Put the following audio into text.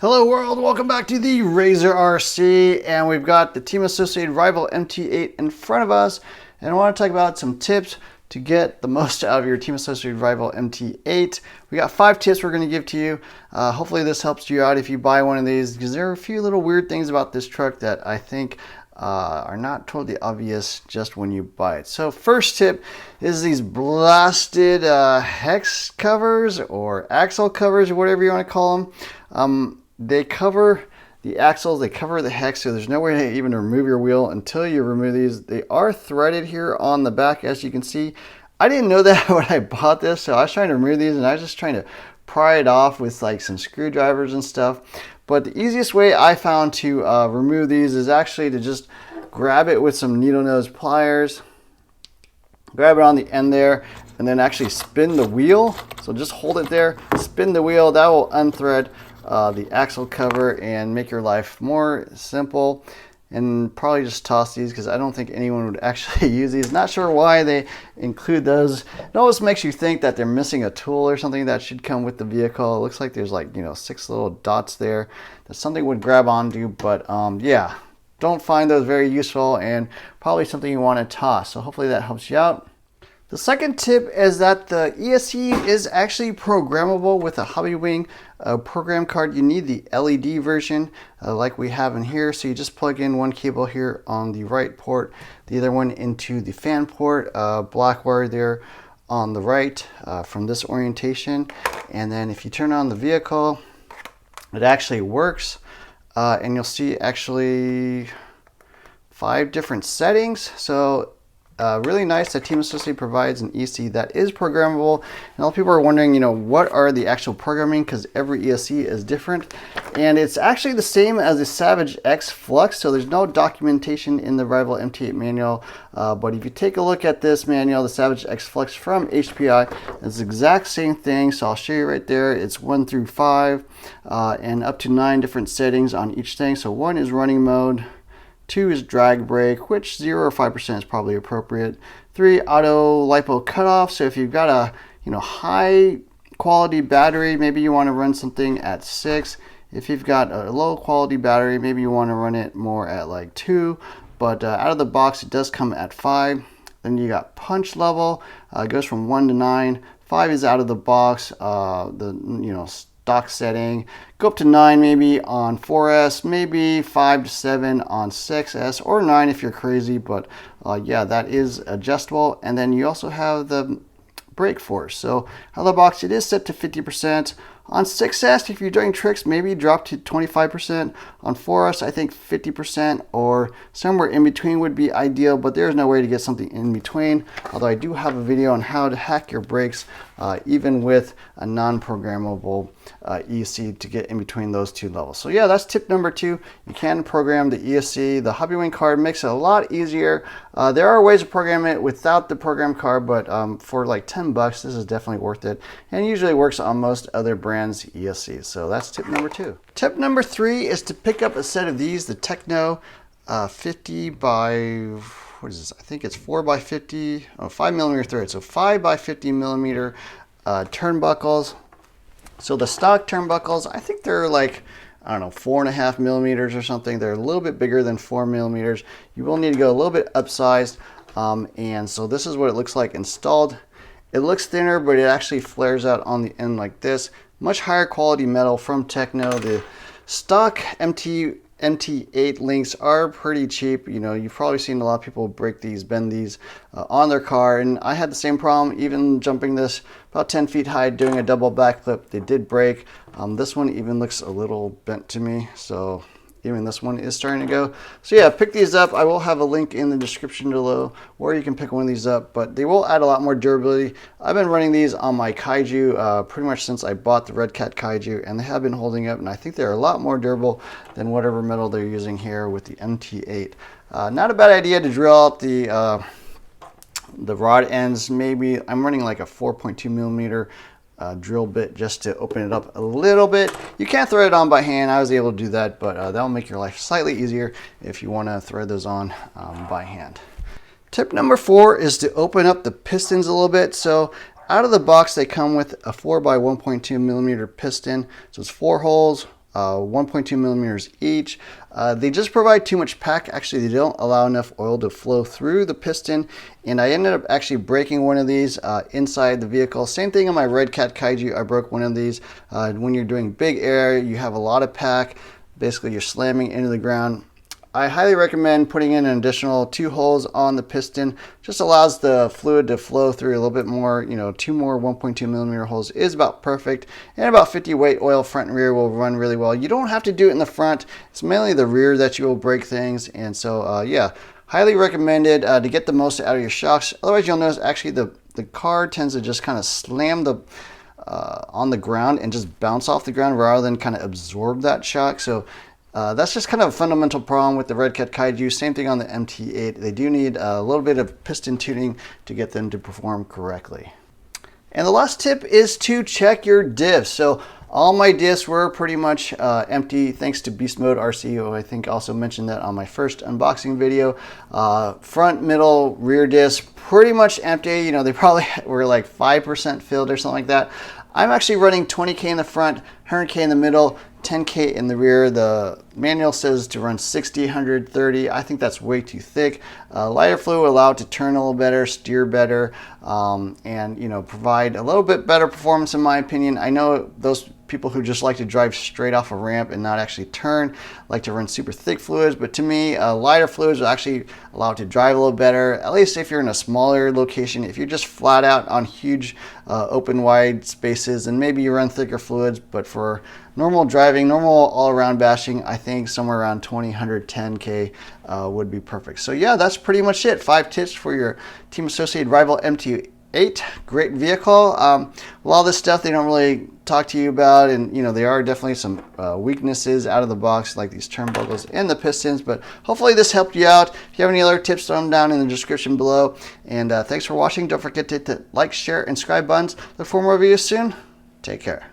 Hello world, welcome back to the Razor RC, and we've got the Team Associated Rival MT8 in front of us, and I want to talk about some tips to get the most out of your Team Associated Rival MT8. We got 5 tips we're going to give to you. Hopefully this helps you out if you buy one of these, because there are a few little weird things about this truck that I think are not totally obvious just when you buy it. So first tip is these blasted hex covers or axle covers or whatever you want to call them. They cover the axles, they cover the hex, so there's no way to even remove your wheel until you remove these. They are threaded here on the back, as you can see. I didn't know that when I bought this, so I was trying to remove these and I was just trying to pry it off with like some screwdrivers and stuff. But the easiest way I found to remove these is actually to just grab it with some needle nose pliers, grab it on the end there, and then actually spin the wheel. So just hold it there, spin the wheel, that will unthread the axle cover and make your life more simple. And probably just toss these because I don't think anyone would actually use these. Not sure why they include those. It always makes you think that they're missing a tool or something that should come with the vehicle. It looks like there's like, 6 little dots there that something would grab onto, but yeah, don't find those very useful and probably something you want to toss. So hopefully that helps you out. The second tip is that the ESC is actually programmable with a Hobbywing program card. You need the LED version like we have in here. So you just plug in one cable here on the right port, the other one into the fan port, black wire there on the right from this orientation. And then if you turn on the vehicle, it actually works. And you'll see actually 5 different settings. So really nice that Team Associated provides an ESC that is programmable. And a lot of people are wondering, what are the actual programming, because every ESC is different. And it's actually the same as the Savage X Flux, so there's no documentation in the Rival MT8 manual. But if you take a look at this manual, the Savage X Flux from HPI, it's the exact same thing. So I'll show you right there. It's 1 through 5 and up to 9 different settings on each thing. So 1 is running mode. 2 is drag brake, which 0 or 5% is probably appropriate. 3, auto lipo cutoff. So if you've got a high quality battery, maybe you want to run something at 6. If you've got a low quality battery, maybe you want to run it more at like 2. But out of the box, it does come at 5. Then you got punch level. It goes from 1 to 9. 5 is out of the box. Stock setting. Go up to 9 maybe on 4S, maybe 5 to 7 on 6S, or 9 if you're crazy, but yeah, that is adjustable. And then you also have the brake force. So out of the box, it is set to 50%. On 6S, if you're doing tricks, maybe drop to 25%. On 4S, I think 50% or somewhere in between would be ideal, but there's no way to get something in between. Although I do have a video on how to hack your brakes, even with a non-programmable ESC, to get in between those 2 levels. So yeah, that's tip number 2. You can program the ESC. The Hobbywing card makes it a lot easier. There are ways to program it without the program card, but for like $10, this is definitely worth it. And usually works on most other brands ESCs. So that's tip number 2. Tip number 3 is to pick up a set of these, the Techno 50 by, what is this? I think it's 4 by 50, 5 millimeter thread. So 5 by 50 millimeter turnbuckles. So the stock turnbuckles, I think they're like, I don't know, 4.5 millimeters or something. They're a little bit bigger than 4 millimeters. You will need to go a little bit upsized. And so this is what it looks like installed. It looks thinner, but it actually flares out on the end like this. Much higher quality metal from Techno. The stock MT8 links are pretty cheap. You've probably seen a lot of people break these, bend these on their car, and I had the same problem even jumping this about 10 feet high doing a double backflip. They did break. This one even looks a little bent to me, so even this one is starting to go. So yeah, pick these up. I will have a link in the description below where you can pick one of these up, but they will add a lot more durability. I've been running these on my Kaiju pretty much since I bought the Red Cat Kaiju, and they have been holding up, and I think they're a lot more durable than whatever metal they're using here with the MT8. Not a bad idea to drill out the rod ends. Maybe I'm running like a 4.2 millimeter drill bit just to open it up a little bit. You can't thread it on by hand. I was able to do that, but that'll make your life slightly easier if you want to thread those on by hand. Tip number 4 is to open up the pistons a little bit. So Out of the box, they come with a 4 by 1.2 millimeter piston. So it's 4 holes, 1.2 millimeters each. They just provide too much pack. Actually, they don't allow enough oil to flow through the piston, and I ended up actually breaking one of these inside the vehicle. Same thing on my Red Cat Kaiju, I broke one of these. When you're doing big air, you have a lot of pack. Basically, you're slamming into the ground. I highly recommend putting in an additional 2 holes on the piston. Just allows the fluid to flow through a little bit more. 2 more 1.2 millimeter holes is about perfect, and about 50 weight oil front and rear will run really well. You don't have to do it in the front. It's mainly the rear that you will break things, and so yeah, highly recommended to get the most out of your shocks. Otherwise, you'll notice actually the car tends to just kind of slam on the ground and just bounce off the ground rather than kind of absorb that shock. So that's just kind of a fundamental problem with the Red Cat Kaiju. Same thing on the MT8. They do need a little bit of piston tuning to get them to perform correctly. And the last tip is to check your diffs. So all my diffs were pretty much empty thanks to Beast Mode RC, who I think also mentioned that on my first unboxing video. Front, middle, rear diffs pretty much empty. They probably were like 5% filled or something like that. I'm actually running 20K in the front, 100K in the middle, 10K in the rear. The manual says to run 60, 130. I think that's way too thick. Lighter fluid will allow it to turn a little better, steer better, and provide a little bit better performance in my opinion. I know those people who just like to drive straight off a ramp and not actually turn like to run super thick fluids, but to me lighter fluids will actually allow it to drive a little better, at least if you're in a smaller location. If you're just flat out on huge open wide spaces, and maybe you run thicker fluids, but for normal driving, normal all-around bashing, I think somewhere around 20, 110K would be perfect. So yeah, that's pretty much it. 5 tips for your Team Associated Rival MT8. Great vehicle. A lot of this stuff they don't really talk to you about, and there are definitely some weaknesses out of the box, like these turnbuckles and the pistons, but hopefully this helped you out. If you have any other tips, throw them down in the description below, and thanks for watching. Don't forget to hit the like, share, and subscribe buttons. Look for more videos soon. Take care.